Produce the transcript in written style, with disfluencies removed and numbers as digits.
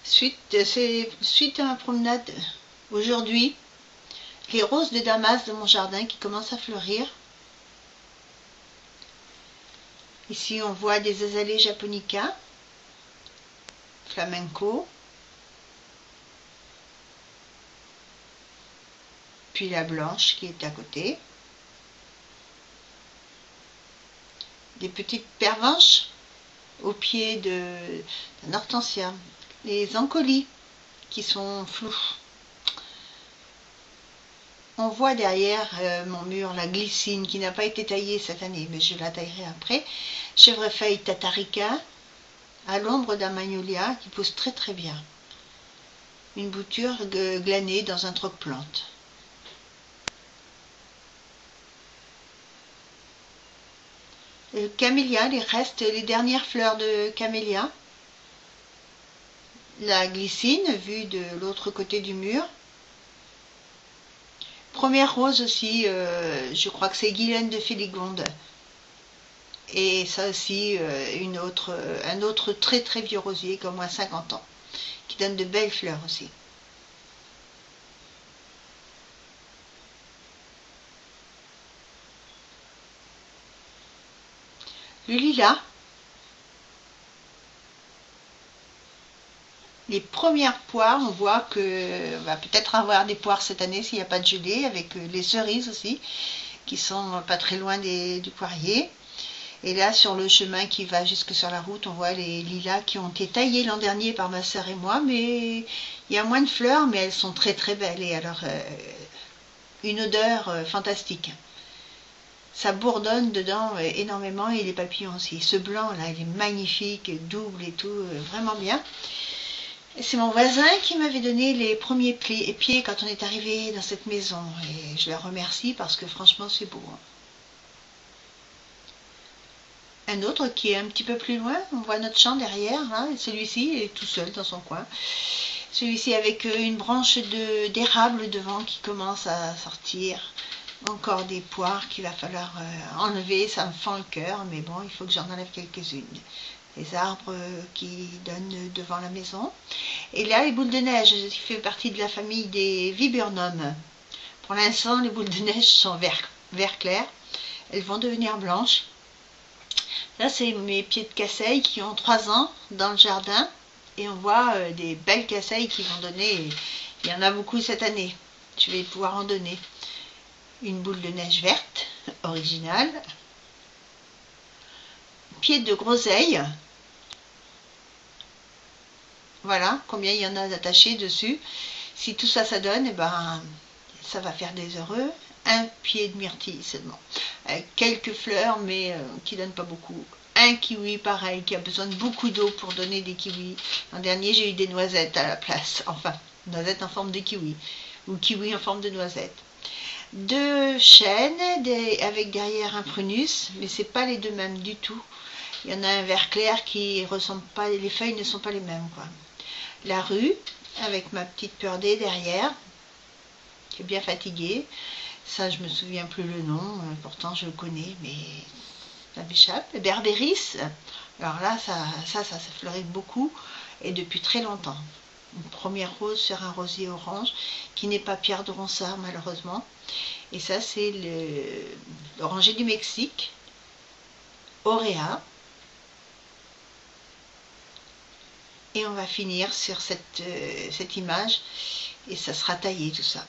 Suite à ma promenade aujourd'hui, les roses de Damas de mon jardin qui commencent à fleurir. Ici on voit des azalées japonica, flamenco, puis la blanche qui est à côté, des petites pervenches au pied d'un hortensia, les ancolis qui sont flous. On voit derrière mon mur la glycine qui n'a pas été taillée cette année, mais je la taillerai après. Chèvrefeuille tatarica à l'ombre d'un magnolia qui pousse très très bien. Une bouture glanée dans un troc-plante. Le camélia, les dernières fleurs de camélia. La glycine vue de l'autre côté du mur. Première rose aussi, je crois que c'est Guylaine de Féligonde. Et ça aussi, un autre très très vieux rosier qui a au moins 50 ans, qui donne de belles fleurs aussi. Le lilas, les premières poires, on voit que va peut-être avoir des poires cette année s'il n'y a pas de gelée, avec les cerises aussi, qui sont pas très loin du poirier. Et là, sur le chemin qui va jusque sur la route, on voit les lilas qui ont été taillés l'an dernier par ma sœur et moi, mais il y a moins de fleurs, mais elles sont très très belles. Et alors, une odeur fantastique. Ça bourdonne dedans énormément, et les papillons aussi. Ce blanc là, il est magnifique, double et tout, vraiment bien. C'est mon voisin qui m'avait donné les premiers pieds quand on est arrivé dans cette maison. Et je le remercie parce que franchement, c'est beau. Un autre qui est un petit peu plus loin, on voit notre champ derrière, hein, celui-ci est tout seul dans son coin. Celui-ci avec une branche d'érable devant qui commence à sortir. Encore des poires qu'il va falloir enlever, ça me fend le cœur, mais bon, il faut que j'en enlève quelques-unes. Les arbres qui donnent devant la maison. Et là, les boules de neige, qui fait partie de la famille des viburnums. Pour l'instant, les boules de neige sont vert clair. Elles vont devenir blanches. Là, c'est mes pieds de casseille qui ont 3 ans dans le jardin. Et on voit des belles casseilles qui vont donner. Il y en a beaucoup cette année. Je vais pouvoir en donner. Une boule de neige verte, originale. Pied de groseille. Voilà combien il y en a attachés dessus. Si tout ça, ça donne, eh ben, ça va faire des heureux. Un pied de myrtille seulement. Quelques fleurs, mais qui ne donnent pas beaucoup. Un kiwi, pareil, qui a besoin de beaucoup d'eau pour donner des kiwis. L'an dernier, j'ai eu des noisettes à la place. Enfin, noisettes en forme de kiwi. Ou kiwi en forme de noisette. 2 chênes avec derrière un prunus, mais c'est pas les deux mêmes du tout. Il y en a un vert clair qui ressemble pas, les feuilles ne sont pas les mêmes, quoi. La rue avec ma petite perdée derrière, qui est bien fatiguée. Ça, je me souviens plus le nom, pourtant je le connais, mais ça m'échappe. Berbéris, alors là, ça fleurit beaucoup et depuis très longtemps. Une première rose sur un rosier orange qui n'est pas Pierre de Ronsard malheureusement. Et ça, c'est l'oranger du Mexique, Auréa. Et on va finir sur cette image et ça sera taillé tout ça.